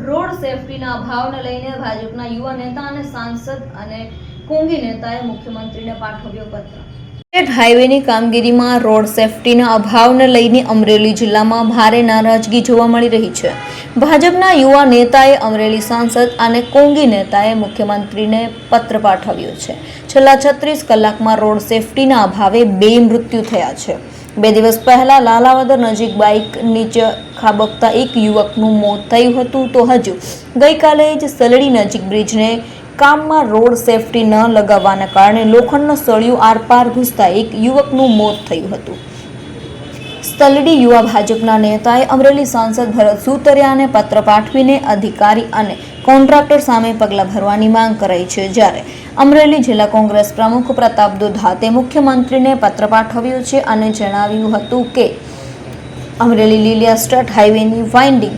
Road સેફટીના અભાવને લઈને ભાજપના યુવા નેતા અને સાંસદ અને કોંગી નેતાએ મુખ્યમંત્રીને પાઠવ્યો પત્ર। સ્ટેટ હાઈવેની કામગીરીમાં રોડ સેફટીના અભાવને લઈને અમરેલી જિલ્લામાં ભારે નારાજગી જોવા મળી રહી છે। ભાજપના યુવા નેતાએ અમરેલી સાંસદ અને કોંગી નેતાએ મુખ્યમંત્રીને પત્ર પાઠવ્યો છે। છેલ્લા 36 કલાકમાં રોડ સેફટીના અભાવે 2 મૃત્યુ થયા છે। 2 દિવસ પહેલા લાલાવદર નજીક બાઇક નીચે ખાબકતા એક યુવકનું મોત થયું હતું તો હજુ ગઈકાલે જ સલડી નજીક બ્રિજને કામમાં રોડ સેફટી ન લગાવવાના કારણે લોખંડનો સળિયો આરપાર ઘૂસતા એક યુવકનું મોત થયું હતું। સલડી યુવા ભાજપના નેતાએ અમરેલી સાંસદ ભરત સુતરિયાને પત્ર પાઠવીને અધિકારી અને કોન્ટ્રાક્ટર સામે પગલાં ભરવાની માંગ કરાઈ છે। જ્યારે અમરેલી જિલ્લા કોંગ્રેસ પ્રમુખ પ્રતાપ દુધાતે મુખ્યમંત્રીને પત્ર પાઠવ્યો છે અને જણાવ્યું હતું કે અમરેલી લીલિયા સ્ટેટ હાઈવેની વાઇન્ડિંગ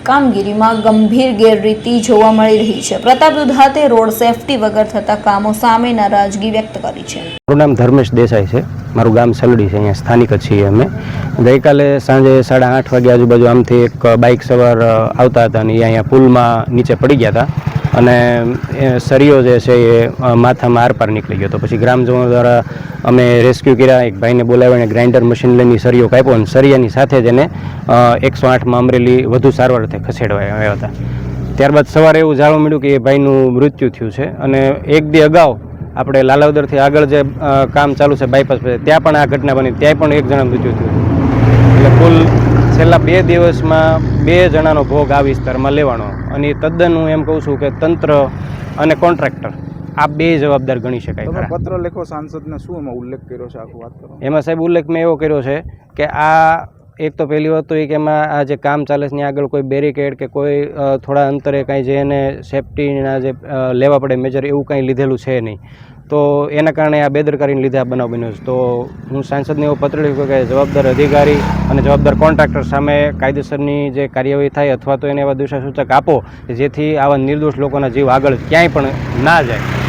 કામગીરીમાં ગંભીર ગેરરીતિ જોવા મળી રહી છે। પ્રતાપ દુધાતે રોડ સેફટી વગર થતા કામો સામે નારાજગી વ્યક્ત કરી છે। મારું નામ ધર્મેશ દેસાઈ છે, મારું ગામ સલડી છે, અહીંયા સ્થાનિક જ છીએ અમે। ગઈકાલે સાંજે 8:30 વાગે આજુબાજુ આમથી એક બાઇક સવાર આવતા હતા અને એ અહીંયા પુલમાં નીચે પડી ગયા હતા અને સરિયો જે છે એ માથામાં આરપાર નીકળી ગયો હતો। પછી ગ્રામજનો દ્વારા અમે રેસ્ક્યુ કર્યા, એક ભાઈને બોલાવીને ગ્રાઇન્ડર મશીન લઈને સરિયો કાપ્યો અને સરિયાની સાથે જ એને 108માં અમરેલી વધુ સારવાર અર્થે ખસેડવા આવ્યા હતા। ત્યારબાદ સવારે એવું જાણવા મળ્યું કે એ ભાઈનું મૃત્યુ થયું છે અને એક દી અગાઉ આપણે લાલાવદરથી આગળ જે કામ ચાલુ છે બાયપાસ પર, ત્યાં પણ આ ઘટના બની, ત્યાં પણ એક જણા મૃત્યુ થયું હતું। એટલે કુલ છેલ્લા 2 દિવસમાં 2 જણાનો ભોગ આ વિસ્તારમાં લેવાનો અને તદ્દન હું એમ કહું છું કે તંત્ર અને કોન્ટ્રાક્ટર આ 2 જવાબદાર ગણી શકાય। તમે પત્ર લખો સાંસદને, શું એમાં ઉલ્લેખ કર્યો છે, આખું વાત કરો? એમાં સાહેબ ઉલ્લેખ મેં એવો કર્યો છે કે આ એક તો પહેલી વાત તો એ કે એમાં આ જે કામ ચાલે છે ત્યાં આગળ કોઈ બેરિકેડ કે કોઈ થોડા અંતરે કાંઈ જે એને સેફટીના જે લેવા પડે મેજર એવું કાંઈ લીધેલું છે નહીં, તો એના કારણે આ બેદરકારીને લીધે આ બનાવ બન્યો છે। તો હું સાંસદને એવો પત્ર લખ્યો કે જવાબદાર અધિકારી અને જવાબદાર કોન્ટ્રાક્ટર સામે કાયદેસરની જે કાર્યવાહી થાય અથવા તો એને એવા દિશાસૂચક આપો જેથી આવા નિર્દોષ લોકોના જીવ આગળ ક્યાંય પણ ના જાય।